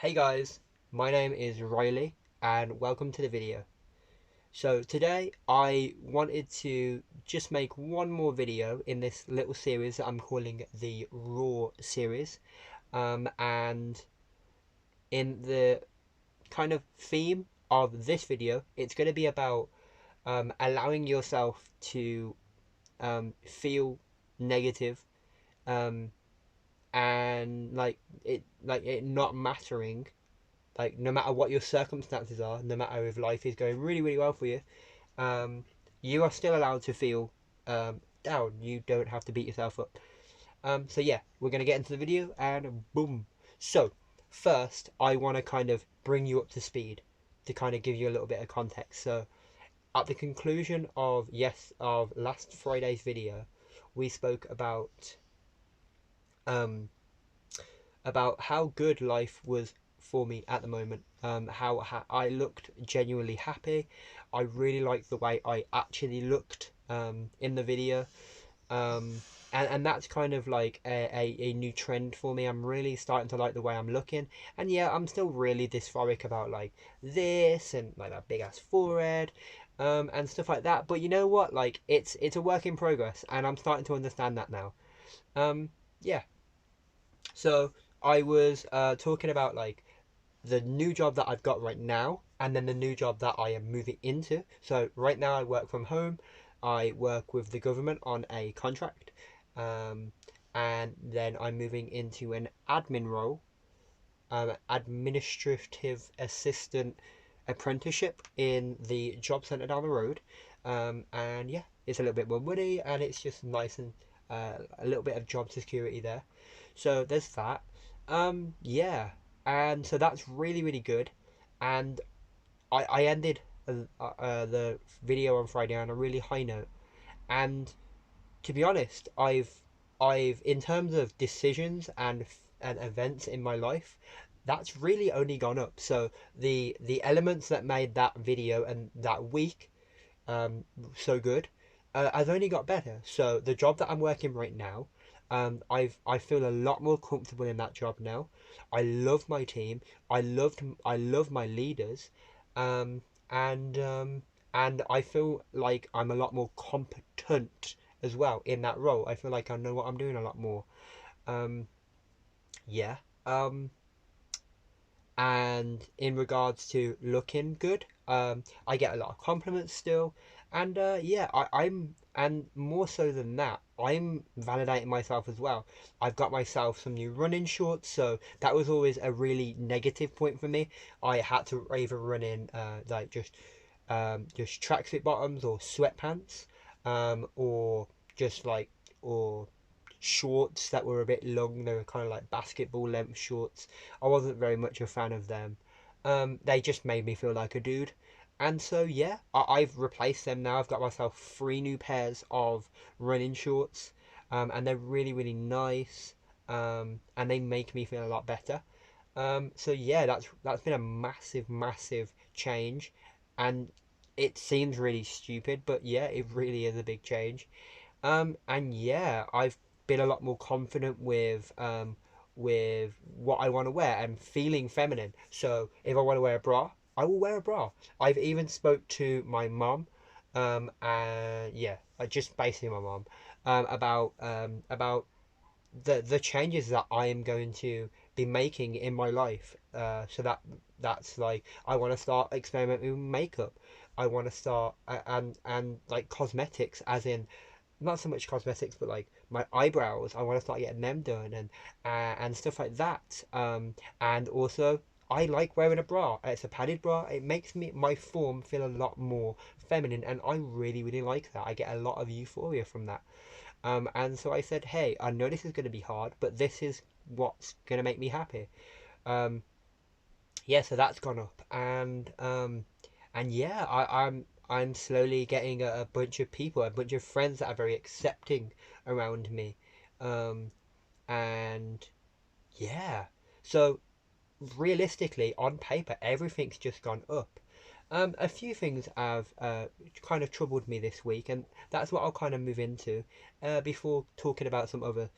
Hey guys, my name is Riley and welcome to the video. So today I wanted to just make one more video in this little series that I'm calling the Raw series. And in the kind of theme of this video, it's going to be about allowing yourself to feel negative um, and like it not mattering, like no matter what your circumstances are, no matter if life is going really really well for you, um, you are still allowed to feel down. You don't have to beat yourself up. So yeah, we're gonna get into the video and boom. So first, I want to kind of bring you up to speed to kind of give you a little bit of context. So at the conclusion of last Friday's video, we spoke um, about how good life was for me at the moment. How I looked genuinely happy. I really liked the way I actually looked in the video. Um, and that's kind of like a new trend for me. I'm really starting to like the way I'm looking. And yeah, I'm still really dysphoric about like this and like that big ass forehead. And stuff like that. But you know what? Like it's a work in progress, and I'm starting to understand that now. Yeah, so I was talking about like the new job that I've got right now, and then the new job that I am moving into. So right now I work from home. I work with the government on a contract, um, and then I'm moving into an admin role, administrative assistant apprenticeship in the job centre down the road. And yeah, it's a little bit more money, and it's just nice and a little bit of job security there. So there's that. Yeah, and so that's really really good. And I ended the video on Friday on a really high note. And to be honest, I've in terms of decisions and events in my life, that's really only gone up. So the elements that made that video and that week so good, I've only got better. So the job that I'm working right now, I feel a lot more comfortable in that job now. I love my team. I love my leaders, um, and um, and I feel like I'm a lot more competent as well in that role. I feel like I know what I'm doing a lot more. Um, yeah. Um, and in regards to looking good, I get a lot of compliments still. And yeah, I'm, and more so than that, I'm validating myself as well. I've got myself some new running shorts, so that was always a really negative point for me. I had to either run in like just tracksuit bottoms or sweatpants, or just like or shorts that were a bit long. They were kind of like basketball length shorts. I wasn't very much a fan of them. They just made me feel like a dude. And so yeah, I've replaced them now. I've got myself three new pairs of running shorts, and they're really really nice, and they make me feel a lot better. So yeah, that's been a massive massive change, and it seems really stupid, but yeah, it really is a big change. And yeah, I've been a lot more confident with what I want to wear and feeling feminine. So if I want to wear a bra, I will wear a bra. I've even spoke to my mum, and yeah, just basically my mum, about the changes that I am going to be making in my life. So that's like I want to start experimenting with makeup. I want to start and like cosmetics, as in not so much cosmetics, but like my eyebrows. I want to start getting them done and stuff like that. And also I like wearing a bra. It's a padded bra. It makes me my form feel a lot more feminine, and I really really like that. I get a lot of euphoria from that. And so I said, hey, I know this is going to be hard, but this is what's going to make me happy. Um, yeah, so that's gone up, and yeah, I'm slowly getting a bunch of people, a bunch of friends that are very accepting around me, um, and yeah, so realistically, on paper, everything's just gone up. A few things have kind of troubled me this week, and that's what I'll kind of move into before talking about some other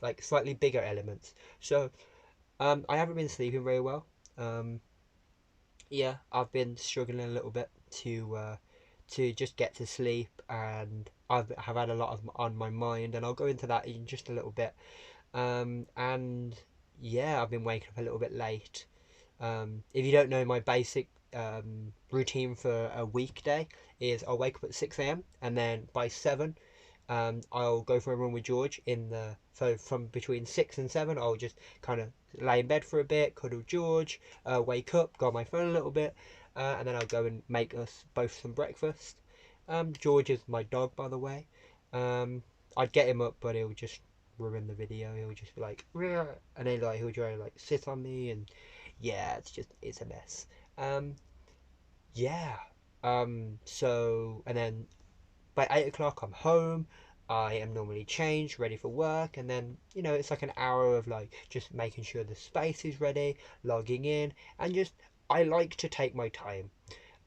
like slightly bigger elements. So I haven't been sleeping very well. Um, yeah, I've been struggling a little bit to just get to sleep, and have had a lot of on my mind, and I'll go into that in just a little bit. And yeah, I've been waking up a little bit late. If you don't know, my basic routine for a weekday is I'll wake up at 6 a.m. and then by 7 I'll go for a run with George in the so from between 6 and 7 I'll just kind of lay in bed for a bit, cuddle George, wake up, go on my phone a little bit, and then I'll go and make us both some breakfast. George is my dog, by the way. Um, I'd get him up, but he'll just ruin the video. He'll just be like, "Rrr," and then like he'll try to like sit on me, and yeah, it's a mess. Um, yeah. So and then by 8 o'clock I'm home. I am normally changed, ready for work, and then it's like an hour of like just making sure the space is ready, logging in, and just I like to take my time.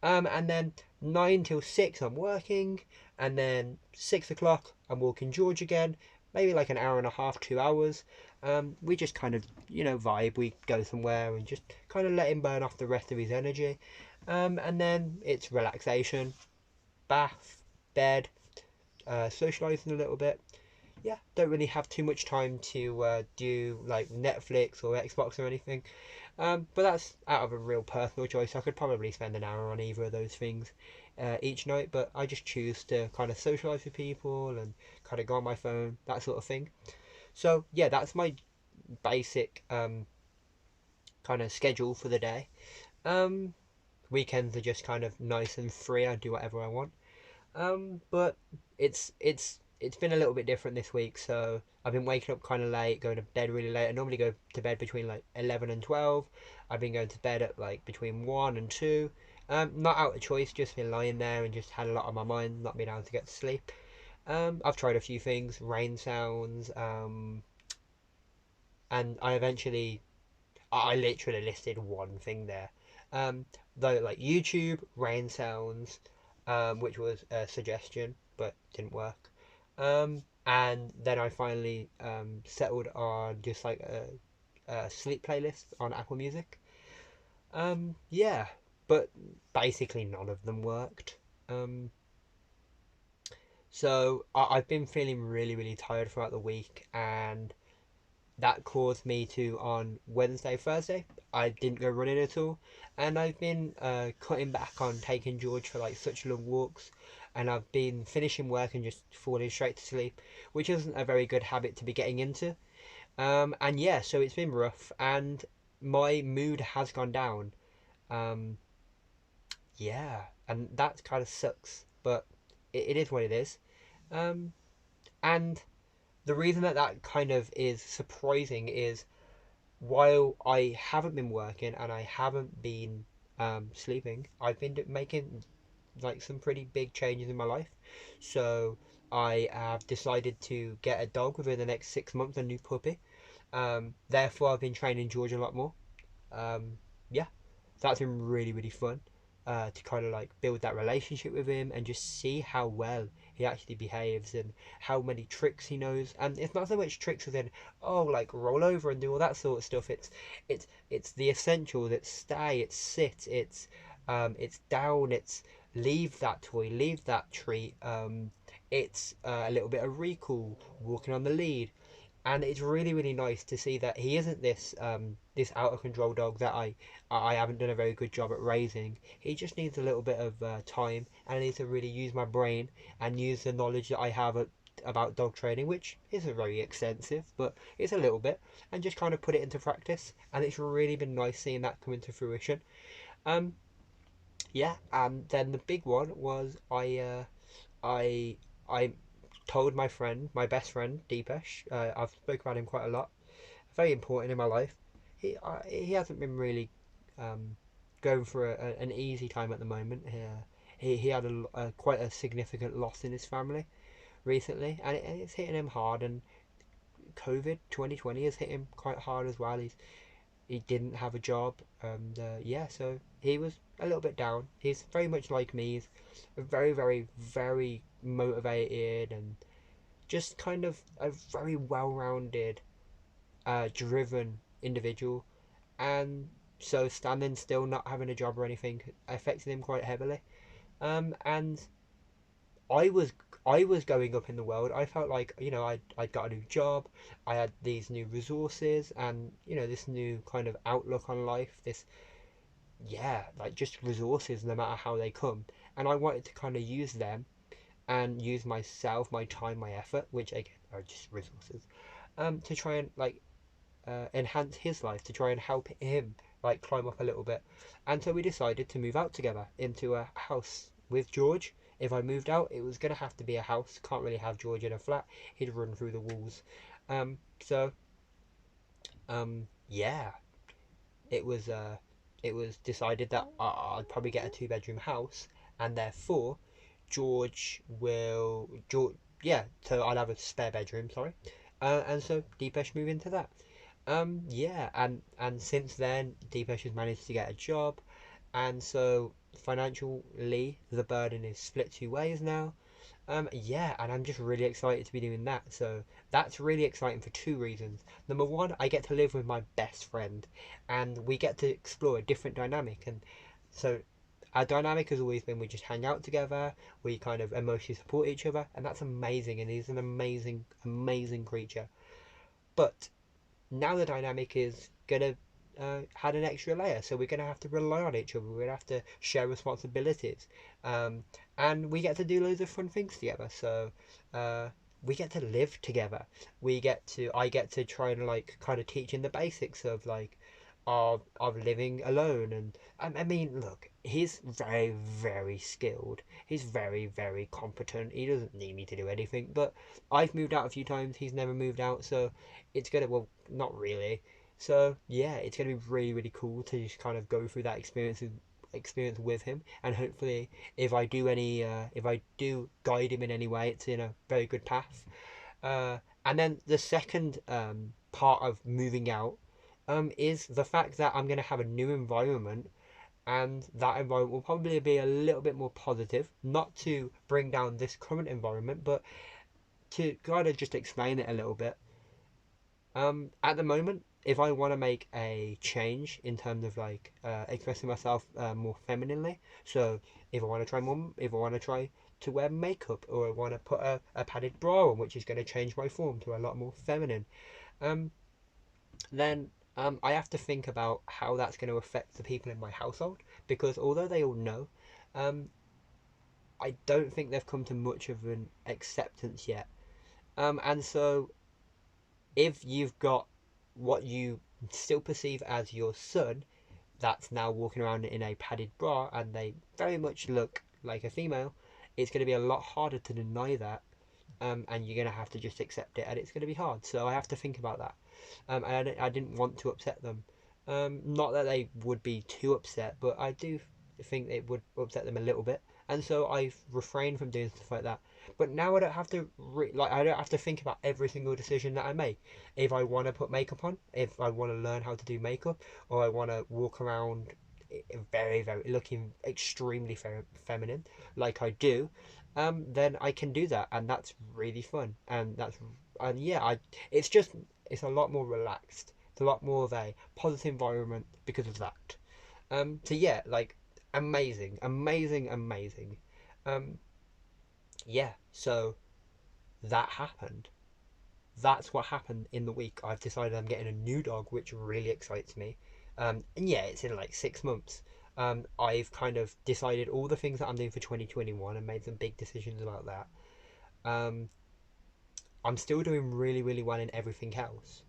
And then 9 till 6 I'm working, and then 6 o'clock I'm walking George again, maybe like an hour and a half, 2 hours. We just kind of vibe. We go somewhere and just kind of let him burn off the rest of his energy. And then it's relaxation, bath, bed, socializing a little bit. Yeah, don't really have too much time to do like Netflix or Xbox or anything. But that's out of a real personal choice. I could probably spend an hour on either of those things each night, but I just choose to kind of socialize with people and kind of go on my phone, that sort of thing. So yeah, that's my basic kind of schedule for the day. Um, Weekends are just kind of nice and free. I do whatever I want. But it's been a little bit different this week. So I've been waking up kind of late, going to bed really late. I normally go to bed between like 11 and 12. I've been going to bed at like between 1 and 2. Not out of choice, just been lying there and just had a lot on my mind, not being able to get to sleep. I've tried a few things, rain sounds, and I literally listed one thing there. Um, though like YouTube rain sounds, which was a suggestion but didn't work. And then I finally settled on just like a sleep playlist on Apple Music. Yeah, but basically none of them worked. Um, so I've been feeling really, really tired throughout the week, and that caused me to on Wednesday, Thursday. I didn't go running at all, and I've been cutting back on taking George for like such long walks, and I've been finishing work and just falling straight to sleep, which isn't a very good habit to be getting into. And yeah, so it's been rough, and my mood has gone down. Um, yeah, and that kind of sucks, but it is what it is. Um, and the reason that that kind of is surprising is while I haven't been working and I haven't been sleeping, I've been making like some pretty big changes in my life. So I have decided to get a dog within the next 6 months, a new puppy. Therefore, I've been training George a lot more. Um, yeah, that's been really, really fun to kind of like build that relationship with him and just see how well he actually behaves and how many tricks he knows. And it's not so much tricks as in, oh, like roll over and do all that sort of stuff. It's the essentials. It's stay. It's sit. It's down. It's leave that toy. Leave that treat. It's a little bit of recall, walking on the lead, and it's really really nice to see that he isn't this out of control dog that I haven't done a very good job at raising. He just needs a little bit of time, and I need to really use my brain and use the knowledge that I have about dog training, which isn't very extensive, but it's a little bit, and just kind of put it into practice. And it's really been nice seeing that come into fruition. Um, yeah, and then the big one was I I told my friend, my best friend Deepesh. I've spoke about him quite a lot. Very important in my life. He hasn't been really um, going for an easy time at the moment. He had quite a significant loss in his family recently, and it's hitting him hard. And COVID 2020 has hit him quite hard as well. He didn't have a job, and yeah, so he was a little bit down. He's very much like me. He's very, very, very motivated and just kind of a very well-rounded, driven. individual, and so standing still, not having a job or anything, affected him quite heavily. And I was I was going up in the world. I felt like, I'd got a new job, I had these new resources, and this new kind of outlook on life. This, yeah, like just resources, no matter how they come. And I wanted to kind of use them and use myself, my time, my effort, which again are just resources, to try and like enhance his life, to try and help him like climb up a little bit. And so we decided to move out together into a house with George. If I moved out, it was gonna have to be a house. Can't really have George in a flat. He'd run through the walls. So yeah, it was decided that I'd probably get a two-bedroom house, and therefore George, yeah, so I'll have a spare bedroom, sorry. And so Deepesh moved into that. Yeah, and since then, Deepesh has managed to get a job, and so financially, the burden is split two ways now. Yeah, and I'm just really excited to be doing that. So that's really exciting for two reasons. Number one, I get to live with my best friend, and we get to explore a different dynamic. And so our dynamic has always been we just hang out together, we kind of emotionally support each other, and that's amazing. And he's an amazing, amazing creature. But now the dynamic is gonna had an extra layer, so we're gonna have to rely on each other. We're gonna have to share responsibilities, um, and we get to do loads of fun things together. So uh, we get to live together. I get to try and like kind of teach in the basics of like of living alone. And I mean, look, he's very very skilled. He's very very competent. He doesn't need me to do anything. But I've moved out a few times. He's never moved out, so it's gonna, well, not really. So yeah, it's gonna be really really cool to just kind of go through that experience with him, and hopefully if I do guide him in any way, it's in a very good path. And then the second part of moving out is the fact that I'm going to have a new environment, and that environment will probably be a little bit more positive, not to bring down this current environment, but to kind of just explain it a little bit. At the moment, if I want to make a change in terms of like expressing myself more femininely, so if I want to try to wear makeup, or I want to put a padded bra on, which is going to change my form to a lot more feminine, um, then I have to think about how that's going to affect the people in my household, because although they all know, um, I don't think they've come to much of an acceptance yet. And so if you've got what you still perceive as your son that's now walking around in a padded bra, and they very much look like a female, it's going to be a lot harder to deny that, and you're going to have to just accept it, and it's going to be hard. So I have to think about that, and I didn't want to upset them. Not that they would be too upset, but I do think it would upset them a little bit, and so I've refrained from doing stuff like that. But now I don't have to I don't have to think about every single decision that I make. If I want to put makeup on, if I want to learn how to do makeup, or I want to walk around very very looking extremely feminine like I do, then I can do that, and that's really fun. And yeah, I it's just it's a lot more relaxed. It's a lot more of a positive environment because of that. So yeah, like amazing, amazing, amazing. Um, yeah. So that happened. That's what happened in the week. I've decided I'm getting a new dog, which really excites me. And yeah, it's in like 6 months. I've kind of decided all the things that I'm doing for 2021 and made some big decisions about that. Um, I'm still doing really, really well in everything else.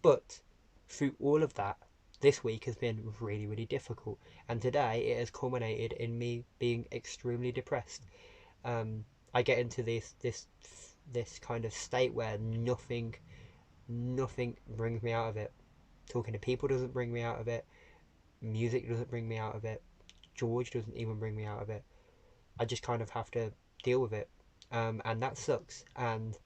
But through all of that, this week has been really, really difficult. And today it has culminated in me being extremely depressed. Um, I get into this kind of state where nothing brings me out of it. Talking to people doesn't bring me out of it. Music doesn't bring me out of it. George doesn't even bring me out of it. I just kind of have to deal with it, and that sucks. And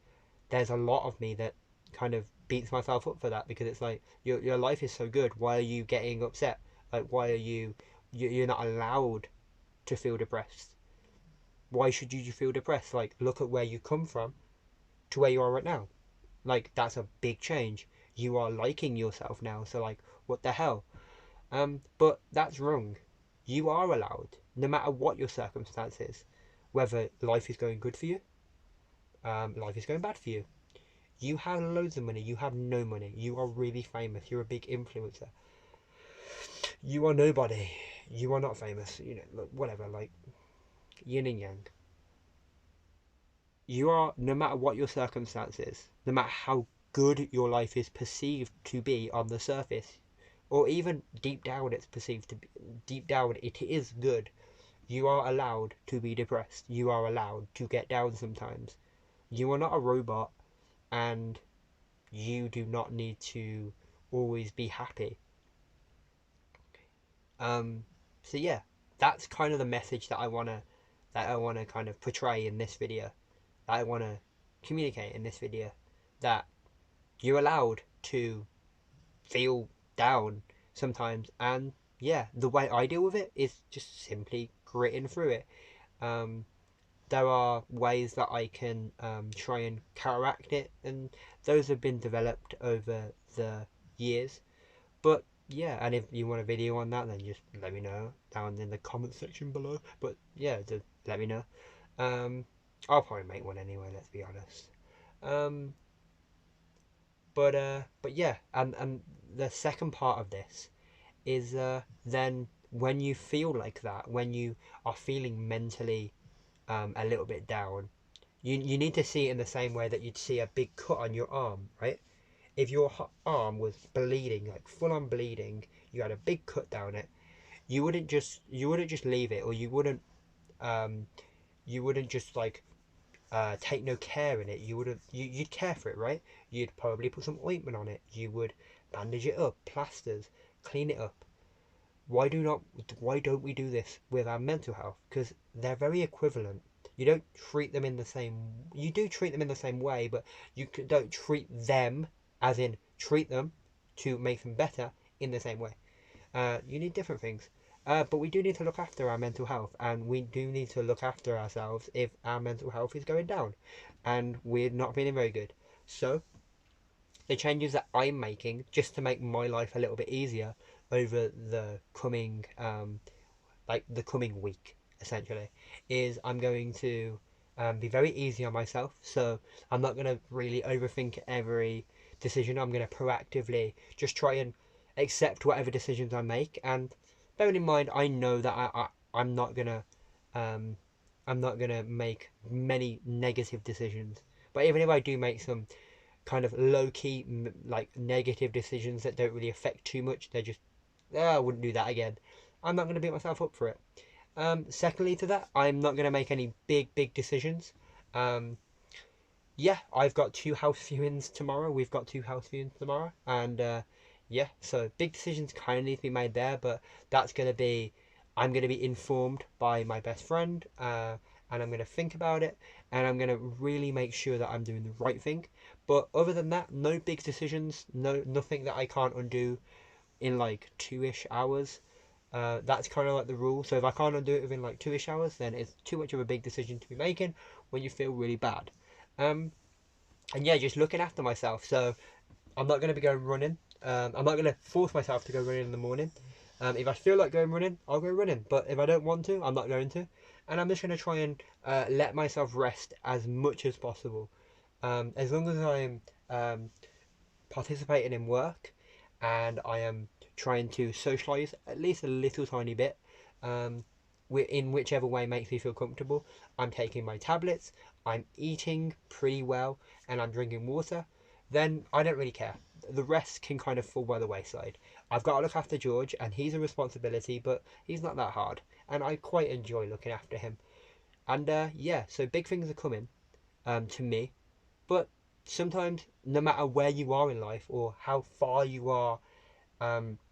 there's a lot of me that kind of beats myself up for that, because it's like your life is so good. Why are you getting upset? Like why are you're not allowed to feel depressed? Why should you feel depressed? Like look at where you come from to where you are right now. Like that's a big change. you are liking yourself now. So like, what the hell? But that's wrong. You are allowed, no matter what your circumstances, whether life is going good for you, life is going bad for you. You have loads of money, you have no money, you are really famous, you're a big influencer, you are nobody, you are not famous, you know, whatever, like yin and yang. You are, no matter what your circumstances, no matter how good your life is perceived to be on the surface, or even deep down it's perceived to be, deep down it is good. You are allowed to be depressed. You are allowed to get down sometimes. You are not a robot, and you do not need to always be happy. Um, so yeah, that's kind of the message that I wanna kind of portray in this video. That I wanna communicate in this video. That you're allowed to feel down sometimes, and yeah, the way I deal with it is just simply gritting through it. Um, there are ways that I can try and counteract it, and those have been developed over the years. But yeah, and if you want a video on that, then just let me know down in the comment section below. But yeah, just let me know. Um, I'll probably make one anyway. Let's be honest. Um, but yeah, and the second part of this is then when you feel like that, when you are feeling mentally a little bit down, you need to see it in the same way that you'd see a big cut on your arm, right? If your arm was bleeding, like full on bleeding, you had a big cut down it, you wouldn't just leave it, or um you wouldn't just like take no care in it. You'd care for it, right? You'd probably put some ointment on it. You would bandage it up, plasters, clean it up. Why don't we do this with our mental health? Because they're very equivalent. You do treat them in the same way, but don't treat them as in treat them to make them better in the same way. You need different things. But we do need to look after our mental health, and we do need to look after ourselves if our mental health is going down and we're not feeling very good. So the changes that I'm making just to make my life a little bit easier over the coming week, essentially, is I'm going to be very easy on myself. So I'm not going to really overthink every decision. I'm going to proactively just try and accept whatever decisions I make. And bearing in mind, I know that I'm not gonna um, I'm not gonna make many negative decisions. But even if I do make some kind of low key like negative decisions that don't really affect too much, they're just I wouldn't do that again. I'm not gonna beat myself up for it. Secondly to that, I'm not gonna make any big decisions. Um, yeah, I've got two house viewings tomorrow. We've got two house viewings tomorrow, and yeah, so big decisions kind of need to be made there, but that's gonna be I'm gonna be informed by my best friend, and I'm gonna think about it, and I'm gonna really make sure that I'm doing the right thing. But other than that, no big decisions, nothing that I can't undo in like 2-ish hours. That's kind of like the rule. So if I can't undo it within like 2-ish hours, then it's too much of a big decision to be making when you feel really bad. Um, and yeah, just looking after myself. So I'm not going to be going running. I'm not going to force myself to go running in the morning. If I feel like going running, I'll go running. But if I don't want to, I'm not going to. And I'm just going to try and let myself rest as much as possible. As long as I'm participating in work and I am trying to socialise at least a little tiny bit, um, in whichever way makes me feel comfortable. I'm taking my tablets, I'm eating pretty well, and I'm drinking water, then I don't really care. The rest can kind of fall by the wayside. I've got to look after George, and he's a responsibility, but he's not that hard, and I quite enjoy looking after him. And yeah, so big things are coming to me, but sometimes, no matter where you are in life or how far you are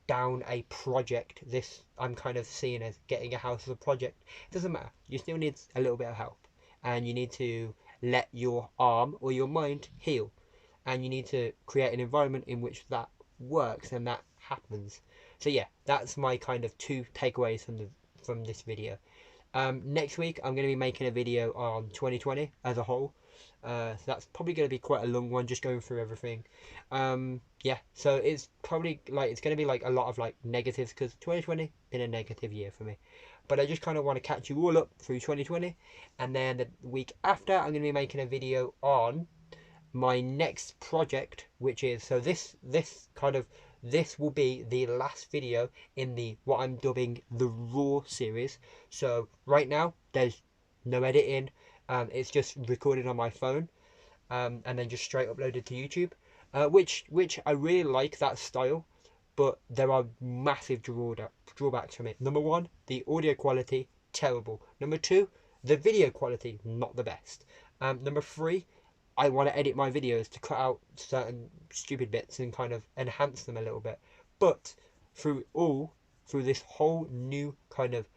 down a project, this I'm kind of seeing as getting a house as a project. It doesn't matter. You still need a little bit of help, and you need to let your arm or your mind heal, and you need to create an environment in which that works and that happens. So yeah, that's my kind of two takeaways from this video. Next week I'm going to be making a video on 2020 as a whole. So that's probably going to be quite a long one, just going through everything. Yeah, so it's probably like it's going to be like a lot of like negatives because 2020 been a negative year for me. But I just kind of want to catch you all up through 2020, and then the week after I'm going to be making a video on my next project, which is so this will be the last video in the what I'm dubbing the Raw series. So right now there's no editing, it's just recorded on my phone, and then just straight uploaded to YouTube, which I really like that style, but there are massive drawbacks from it. Number one, the audio quality terrible. Number two, the video quality not the best. Number three, I want to edit my videos to cut out certain stupid bits and kind of enhance them a little bit. But through this whole new kind of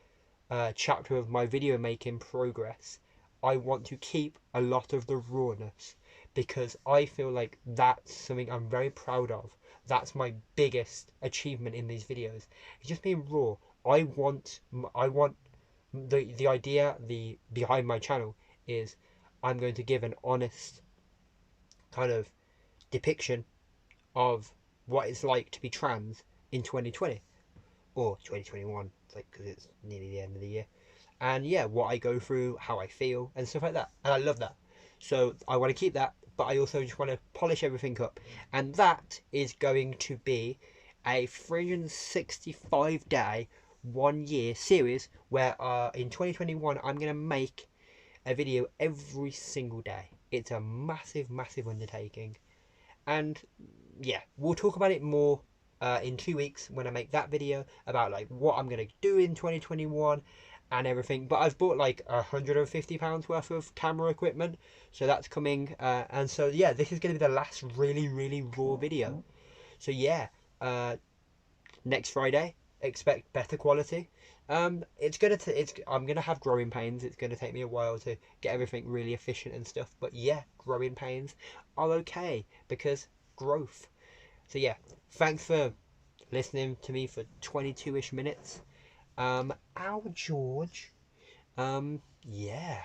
chapter of my video making progress, I want to keep a lot of the rawness because I feel like that's something I'm very proud of. That's my biggest achievement in these videos. It's just being raw. I want the idea the behind my channel is I'm going to give an honest kind of depiction of what it's like to be trans in 2020 or 2021, like because it's nearly the end of the year. And yeah, what I go through, how I feel, and stuff like that. And I love that. So I want to keep that, but I also just want to polish everything up. And that is going to be a 365-day, 1 year series where in 2021 I'm going to make a video every single day. It's a massive, massive undertaking. And yeah, we'll talk about it more in 2 weeks when I make that video about like what I'm gonna do in 2021 and everything. But I've bought like £150 worth of camera equipment, so that's coming. And so yeah, this is gonna be the last really, really raw video. So yeah, next Friday, expect better quality. I'm gonna have growing pains. It's gonna take me a while to get everything really efficient and stuff. But yeah, growing pains are okay because growth. So yeah, thanks for listening to me for 22-ish minutes. Ow, George. Yeah.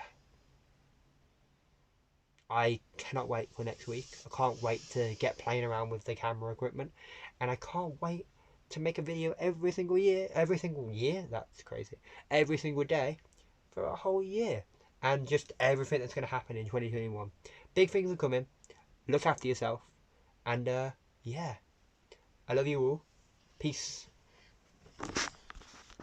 I cannot wait for next week. I can't wait to get playing around with the camera equipment, and I can't wait to make a video every single year. Every single year? That's crazy. Every single day for a whole year, and just everything that's going to happen in 2021. Big things are coming. Look after yourself, and yeah, I love you all. Peace.